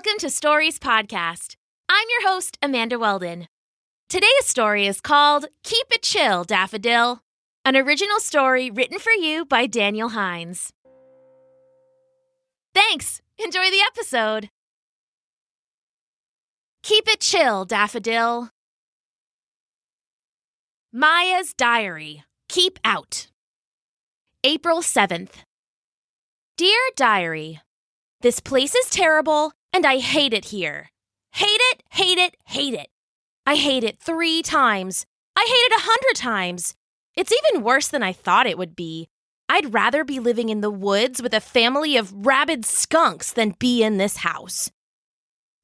Welcome to Stories Podcast. I'm your host, Amanda Weldin. Today's story is called Keep It Chill, Daffodil, an original story written for you by Daniel Hinds. Thanks. Enjoy the episode. Keep It Chill, Daffodil. Maya's Diary. Keep Out. April 7th. Dear Diary, this place is terrible, and I hate it here. Hate it, hate it, hate it. I hate it 3 times. I hate it 100 times. It's even worse than I thought it would be. I'd rather be living in the woods with a family of rabid skunks than be in this house.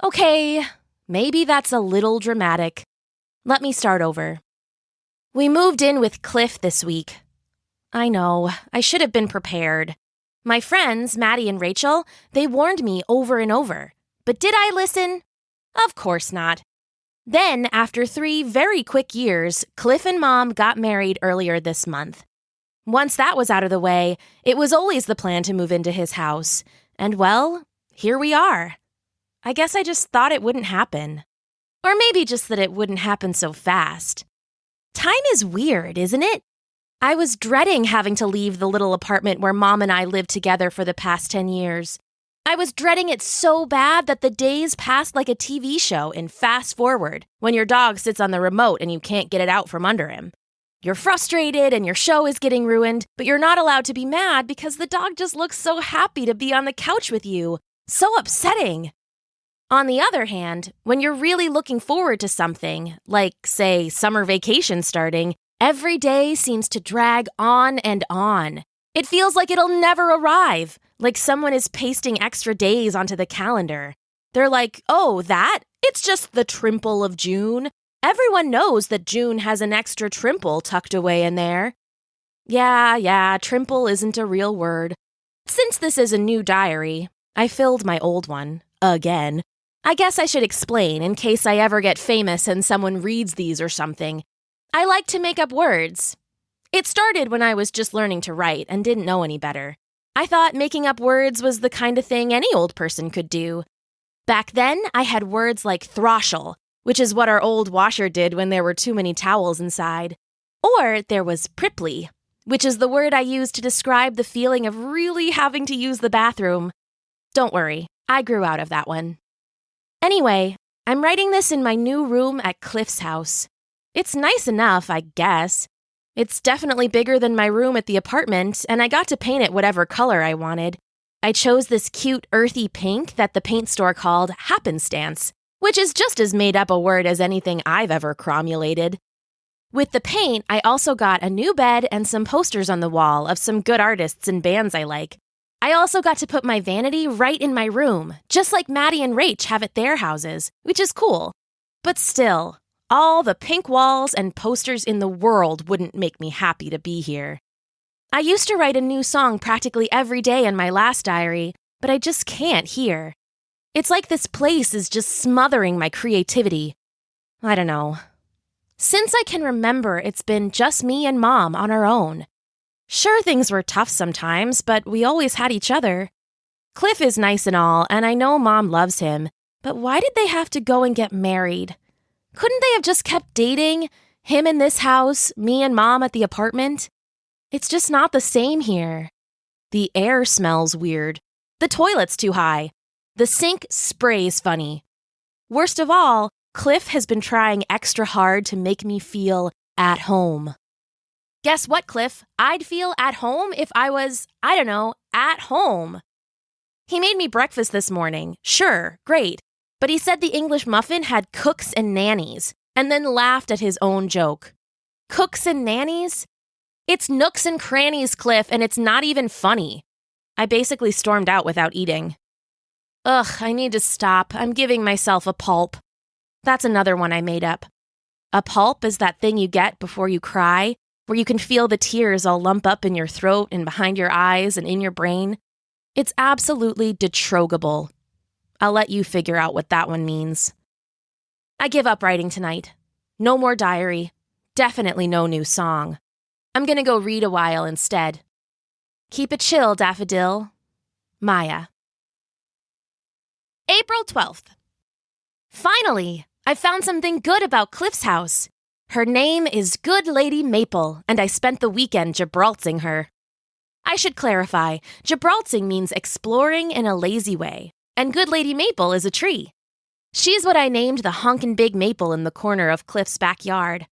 Okay, maybe that's a little dramatic. Let me start over. We moved in with Cliff this week. I know, I should have been prepared. My friends, Maddie and Rachel, they warned me over and over. But did I listen? Of course not. Then, after 3 very quick years, Cliff and Mom got married earlier this month. Once that was out of the way, it was always the plan to move into his house. And well, here we are. I guess I just thought it wouldn't happen. Or maybe just that it wouldn't happen so fast. Time is weird, isn't it? I was dreading having to leave the little apartment where Mom and I lived together for the past 10 years. I was dreading it so bad that the days passed like a TV show in fast forward, when your dog sits on the remote and you can't get it out from under him. You're frustrated and your show is getting ruined, but you're not allowed to be mad because the dog just looks so happy to be on the couch with you. So upsetting. On the other hand, when you're really looking forward to something, like, say, summer vacation starting, every day seems to drag on and on. It feels like it'll never arrive, like someone is pasting extra days onto the calendar. They're like, oh, that? It's just the trimple of June. Everyone knows that June has an extra trimple tucked away in there. Yeah, trimple isn't a real word. Since this is a new diary, I filled my old one, again. I guess I should explain in case I ever get famous and someone reads these or something. I like to make up words. It started when I was just learning to write and didn't know any better. I thought making up words was the kind of thing any old person could do. Back then, I had words like throshle, which is what our old washer did when there were too many towels inside. Or there was pripply, which is the word I used to describe the feeling of really having to use the bathroom. Don't worry, I grew out of that one. Anyway, I'm writing this in my new room at Cliff's house. It's nice enough, I guess. It's definitely bigger than my room at the apartment, and I got to paint it whatever color I wanted. I chose this cute, earthy pink that the paint store called happenstance, which is just as made up a word as anything I've ever cromulated. With the paint, I also got a new bed and some posters on the wall of some good artists and bands I like. I also got to put my vanity right in my room, just like Maddie and Rach have at their houses, which is cool. But still, all the pink walls and posters in the world wouldn't make me happy to be here. I used to write a new song practically every day in my last diary, but I just can't here. It's like this place is just smothering my creativity. I don't know. Since I can remember, it's been just me and Mom on our own. Sure, things were tough sometimes, but we always had each other. Cliff is nice and all, and I know Mom loves him, but why did they have to go and get married? Couldn't they have just kept dating? Him in this house, me and Mom at the apartment? It's just not the same here. The air smells weird. The toilet's too high. The sink sprays funny. Worst of all, Cliff has been trying extra hard to make me feel at home. Guess what, Cliff? I'd feel at home if I was, at home. He made me breakfast this morning. Sure, great. But he said the English muffin had cooks and nannies, and then laughed at his own joke. Cooks and nannies? It's nooks and crannies, Cliff, and it's not even funny. I basically stormed out without eating. Ugh, I need to stop. I'm giving myself a pulp. That's another one I made up. A pulp is that thing you get before you cry, where you can feel the tears all lump up in your throat and behind your eyes and in your brain. It's absolutely detrogable. I'll let you figure out what that one means. I give up writing tonight. No more diary. Definitely no new song. I'm gonna go read a while instead. Keep it chill, Daffodil. Maya. April 12th. Finally, I found something good about Cliff's house. Her name is Good Lady Maple, and I spent the weekend Gibralting her. I should clarify, Gibralting means exploring in a lazy way, and Good Lady Maple is a tree. She's what I named the honkin' big maple in the corner of Cliff's backyard.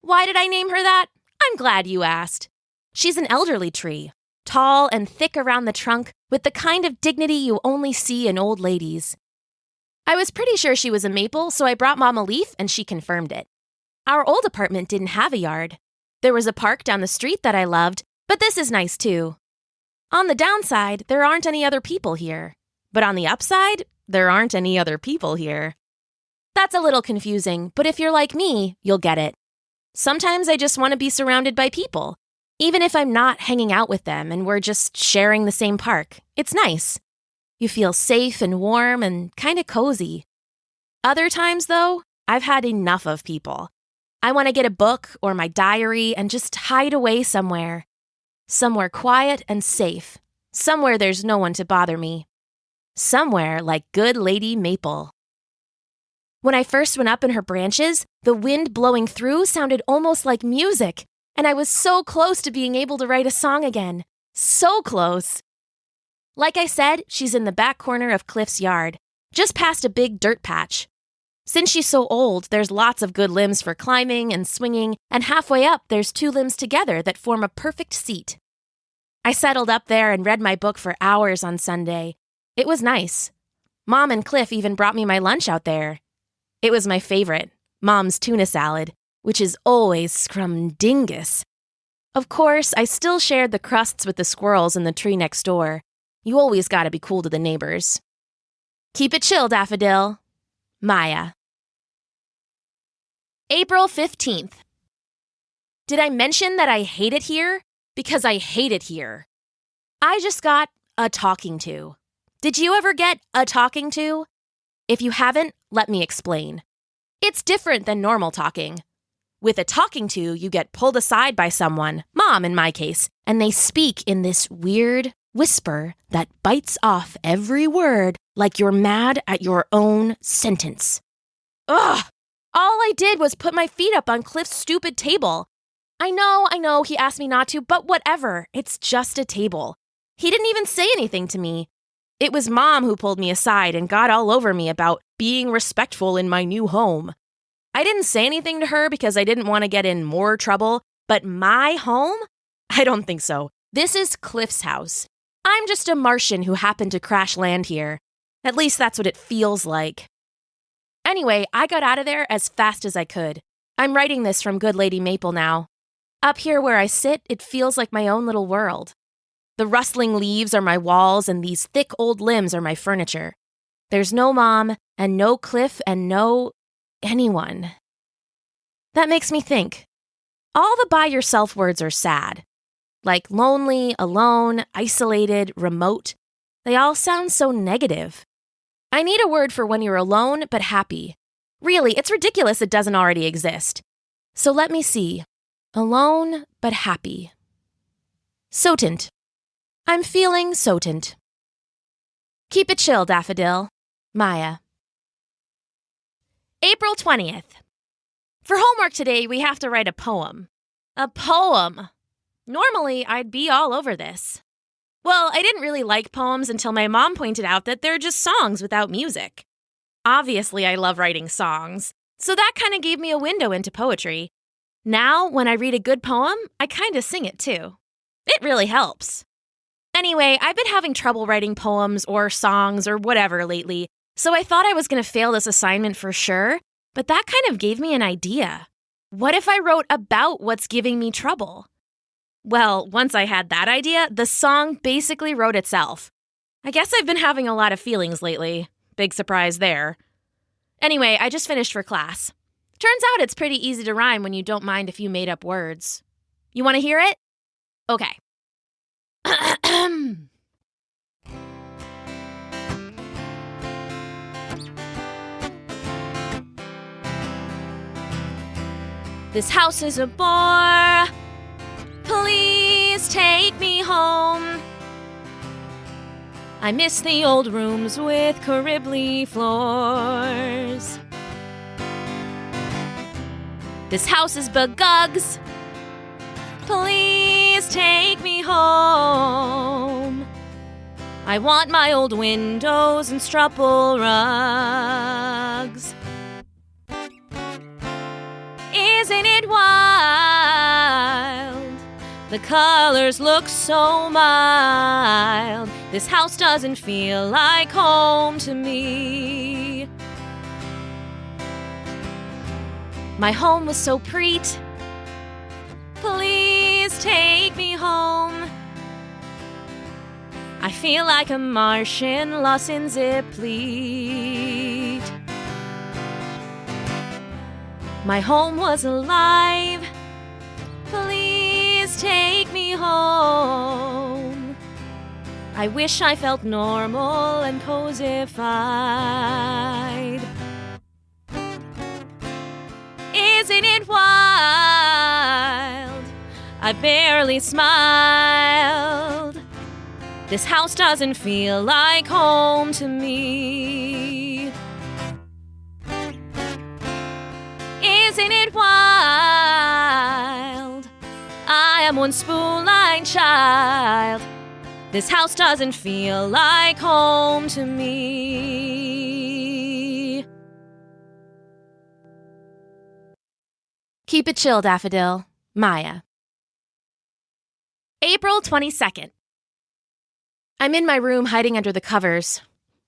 Why did I name her that? I'm glad you asked. She's an elderly tree, tall and thick around the trunk, with the kind of dignity you only see in old ladies. I was pretty sure she was a maple, so I brought Mom a leaf and she confirmed it. Our old apartment didn't have a yard. There was a park down the street that I loved, but this is nice too. On the downside, there aren't any other people here. But on the upside, there aren't any other people here. That's a little confusing, but if you're like me, you'll get it. Sometimes I just want to be surrounded by people, even if I'm not hanging out with them and we're just sharing the same park. It's nice. You feel safe and warm and kind of cozy. Other times, though, I've had enough of people. I want to get a book or my diary and just hide away somewhere. Somewhere quiet and safe. Somewhere there's no one to bother me. Somewhere like Good Lady Maple. When I first went up in her branches, the wind blowing through sounded almost like music, and I was so close to being able to write a song again. So close. Like I said, she's in the back corner of Cliff's yard, just past a big dirt patch. Since she's so old, there's lots of good limbs for climbing and swinging, and halfway up there's two limbs together that form a perfect seat. I settled up there and read my book for hours on Sunday. It was nice. Mom and Cliff even brought me my lunch out there. It was my favorite, Mom's tuna salad, which is always scrumdingus. Of course, I still shared the crusts with the squirrels in the tree next door. You always gotta be cool to the neighbors. Keep it chill, Daffodil. Maya. April 15th. Did I mention that I hate it here? Because I hate it here. I just got a talking to. Did you ever get a talking to? If you haven't, let me explain. It's different than normal talking. With a talking to, you get pulled aside by someone, Mom in my case, and they speak in this weird whisper that bites off every word like you're mad at your own sentence. Ugh! All I did was put my feet up on Cliff's stupid table. I know, he asked me not to, but whatever. It's just a table. He didn't even say anything to me. It was Mom who pulled me aside and got all over me about being respectful in my new home. I didn't say anything to her because I didn't want to get in more trouble, but my home? I don't think so. This is Cliff's house. I'm just a Martian who happened to crash land here. At least that's what it feels like. Anyway, I got out of there as fast as I could. I'm writing this from Good Lady Maple now. Up here where I sit, it feels like my own little world. The rustling leaves are my walls, and these thick old limbs are my furniture. There's no Mom, and no Cliff, and no anyone. That makes me think. All the by-yourself words are sad. Like lonely, alone, isolated, remote. They all sound so negative. I need a word for when you're alone but happy. Really, it's ridiculous it doesn't already exist. So let me see. Alone but happy. Sotent. I'm feeling sotent. Keep it chill, Daffodil. Maya. April 20th. For homework today, we have to write a poem. A poem. Normally, I'd be all over this. Well, I didn't really like poems until my mom pointed out that they're just songs without music. Obviously, I love writing songs, so that kind of gave me a window into poetry. Now, when I read a good poem, I kind of sing it too. It really helps. Anyway, I've been having trouble writing poems or songs or whatever lately, so I thought I was going to fail this assignment for sure, but that kind of gave me an idea. What if I wrote about what's giving me trouble? Well, once I had that idea, the song basically wrote itself. I guess I've been having a lot of feelings lately. Big surprise there. Anyway, I just finished for class. Turns out it's pretty easy to rhyme when you don't mind a few made-up words. You want to hear it? Okay. This house is a bore. Please take me home. I miss the old rooms with Caribly floors. This house is bugugs. Please take me home. I want my old windows and strupple rugs. Isn't it wild? The colors look so mild. This house doesn't feel like home to me. My home was so preet. Please take me home. I feel like a Martian lost in zip pleat. My home was alive. Please take me home. I wish I felt normal and cozified. Isn't it wild? I barely smiled. This house doesn't feel like home to me. Isn't it wild? I am one spoon-line child. This house doesn't feel like home to me. Keep it chill, Daffodil. Maya. April 22nd. I'm in my room hiding under the covers.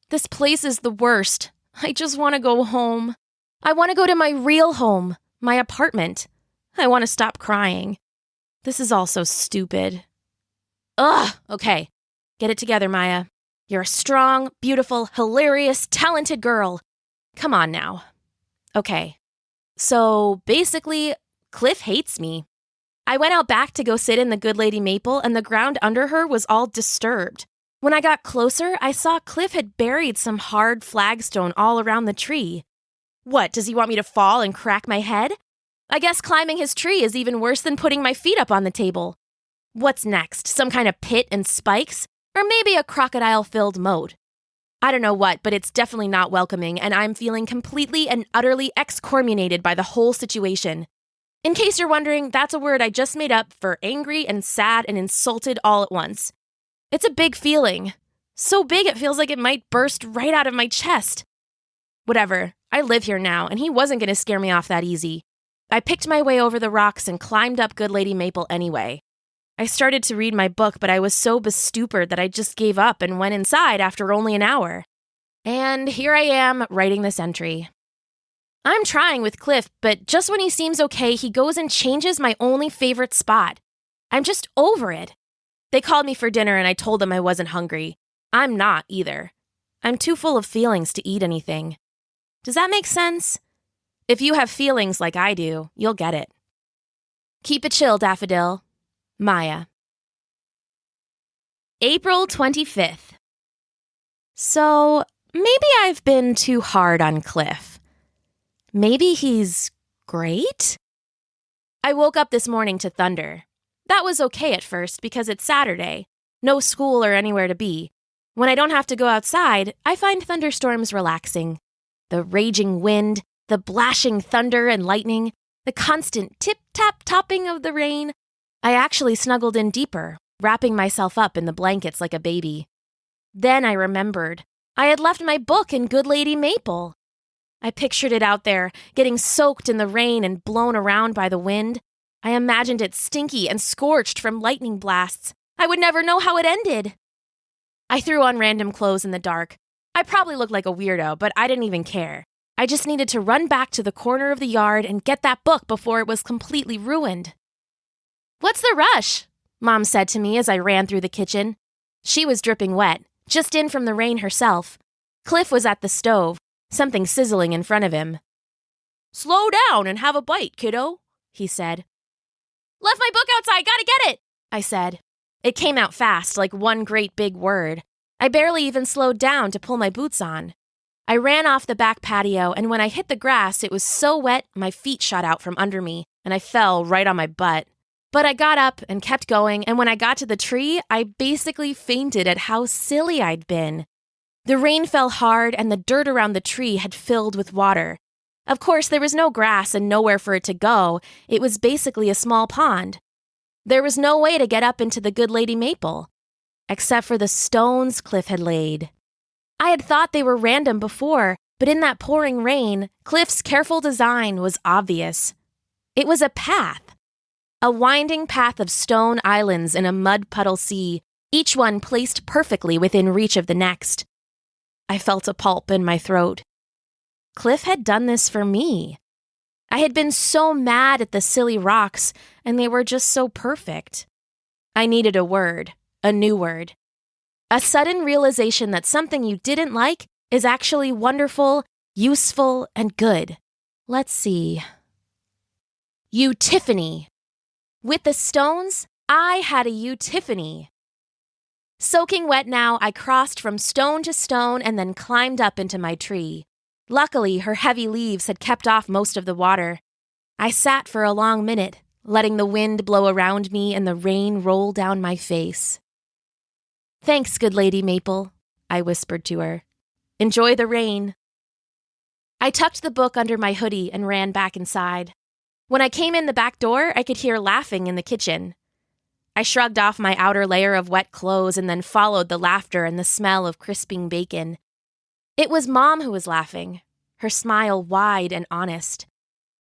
This place is the worst. I just want to go home. I want to go to my real home, my apartment. I want to stop crying. This is all so stupid. Ugh, okay. Get it together, Maya. You're a strong, beautiful, hilarious, talented girl. Come on now. Okay. So, basically, Cliff hates me. I went out back to go sit in the good lady maple, and the ground under her was all disturbed. When I got closer, I saw Cliff had buried some hard flagstone all around the tree. What, does he want me to fall and crack my head? I guess climbing his tree is even worse than putting my feet up on the table. What's next? Some kind of pit and spikes? Or maybe a crocodile-filled moat? I don't know what, but it's definitely not welcoming, and I'm feeling completely and utterly excommunicated by the whole situation. In case you're wondering, that's a word I just made up for angry and sad and insulted all at once. It's a big feeling. So big it feels like it might burst right out of my chest. Whatever, I live here now, and he wasn't going to scare me off that easy. I picked my way over the rocks and climbed up Good Lady Maple anyway. I started to read my book, but I was so bestupid that I just gave up and went inside after only an hour. And here I am, writing this entry. I'm trying with Cliff, but just when he seems okay, he goes and changes my only favorite spot. I'm just over it. They called me for dinner and I told them I wasn't hungry. I'm not either. I'm too full of feelings to eat anything. Does that make sense? If you have feelings like I do, you'll get it. Keep it chill, Daffodil. Maya. April 25th. So, maybe I've been too hard on Cliff. Maybe he's great? I woke up this morning to thunder. That was okay at first because it's Saturday. No school or anywhere to be. When I don't have to go outside, I find thunderstorms relaxing. The raging wind, the blashing thunder and lightning, the constant tip-tap-topping of the rain. I actually snuggled in deeper, wrapping myself up in the blankets like a baby. Then I remembered. I had left my book in Good Lady Maple. I pictured it out there, getting soaked in the rain and blown around by the wind. I imagined it stinky and scorched from lightning blasts. I would never know how it ended. I threw on random clothes in the dark. I probably looked like a weirdo, but I didn't even care. I just needed to run back to the corner of the yard and get that book before it was completely ruined. "What's the rush?" Mom said to me as I ran through the kitchen. She was dripping wet, just in from the rain herself. Cliff was at the stove, something sizzling in front of him. "Slow down and have a bite, kiddo," he said. "Left my book outside, gotta get it," I said. It came out fast, like one great big word. I barely even slowed down to pull my boots on. I ran off the back patio, and when I hit the grass, it was so wet my feet shot out from under me, and I fell right on my butt. But I got up and kept going, and when I got to the tree, I basically fainted at how silly I'd been. The rain fell hard, and the dirt around the tree had filled with water. Of course, there was no grass and nowhere for it to go. It was basically a small pond. There was no way to get up into the good lady maple, except for the stones Cliff had laid. I had thought they were random before, but in that pouring rain, Cliff's careful design was obvious. It was a path. A winding path of stone islands in a mud puddle sea, each one placed perfectly within reach of the next. I felt a pulp in my throat. Cliff had done this for me. I had been so mad at the silly rocks, and they were just so perfect. I needed a word, a new word. A sudden realization that something you didn't like is actually wonderful, useful, and good. Let's see. Tiffany. With the stones, I had a Tiffany. Soaking wet now, I crossed from stone to stone and then climbed up into my tree. Luckily, her heavy leaves had kept off most of the water. I sat for a long minute, letting the wind blow around me and the rain roll down my face. "Thanks, good lady Maple," I whispered to her. "Enjoy the rain." I tucked the book under my hoodie and ran back inside. When I came in the back door, I could hear laughing in the kitchen. I shrugged off my outer layer of wet clothes and then followed the laughter and the smell of crisping bacon. It was Mom who was laughing, her smile wide and honest.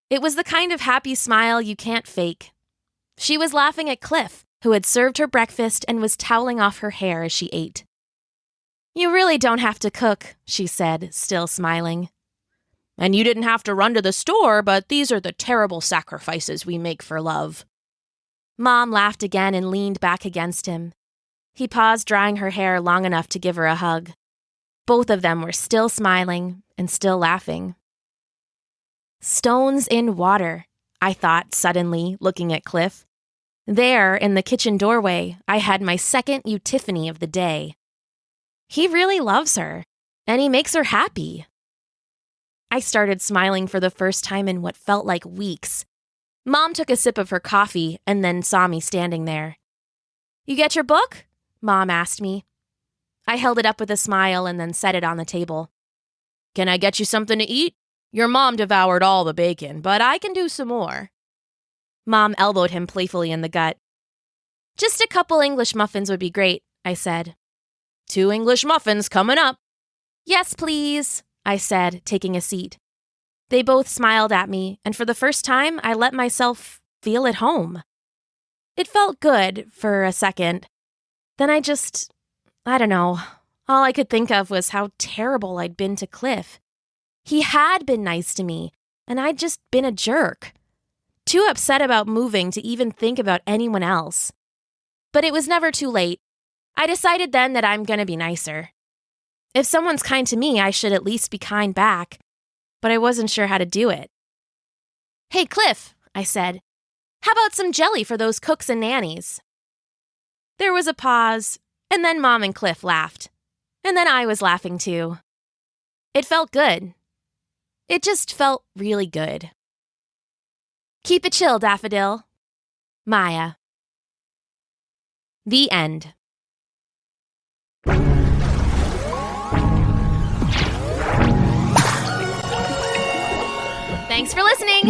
It was the kind of happy smile you can't fake. She was laughing at Cliff, who had served her breakfast and was toweling off her hair as she ate. "You really don't have to cook," she said, still smiling. "And you didn't have to run to the store, but these are the terrible sacrifices we make for love." Mom laughed again and leaned back against him. He paused drying her hair long enough to give her a hug. Both of them were still smiling and still laughing. Stones in water, I thought suddenly, looking at Cliff. There, in the kitchen doorway, I had my second Tiffany of the day. He really loves her, and he makes her happy. I started smiling for the first time in what felt like weeks. Mom took a sip of her coffee and then saw me standing there. "You get your book?" Mom asked me. I held it up with a smile and then set it on the table. "Can I get you something to eat? Your mom devoured all the bacon, but I can do some more." Mom elbowed him playfully in the gut. "Just a couple English muffins would be great," I said. "2 English muffins coming up." "Yes, please," I said, taking a seat. They both smiled at me, and for the first time, I let myself feel at home. It felt good for a second. Then I don't know. All I could think of was how terrible I'd been to Cliff. He had been nice to me, and I'd just been a jerk. Too upset about moving to even think about anyone else. But it was never too late. I decided then that I'm going to be nicer. If someone's kind to me, I should at least be kind back. But I wasn't sure how to do it. "Hey, Cliff," I said. "How about some jelly for those cooks and nannies?" There was a pause, and then Mom and Cliff laughed. And then I was laughing too. It felt good. It just felt really good. Keep it chill, Daffodil. Maya. The end. Thanks for listening!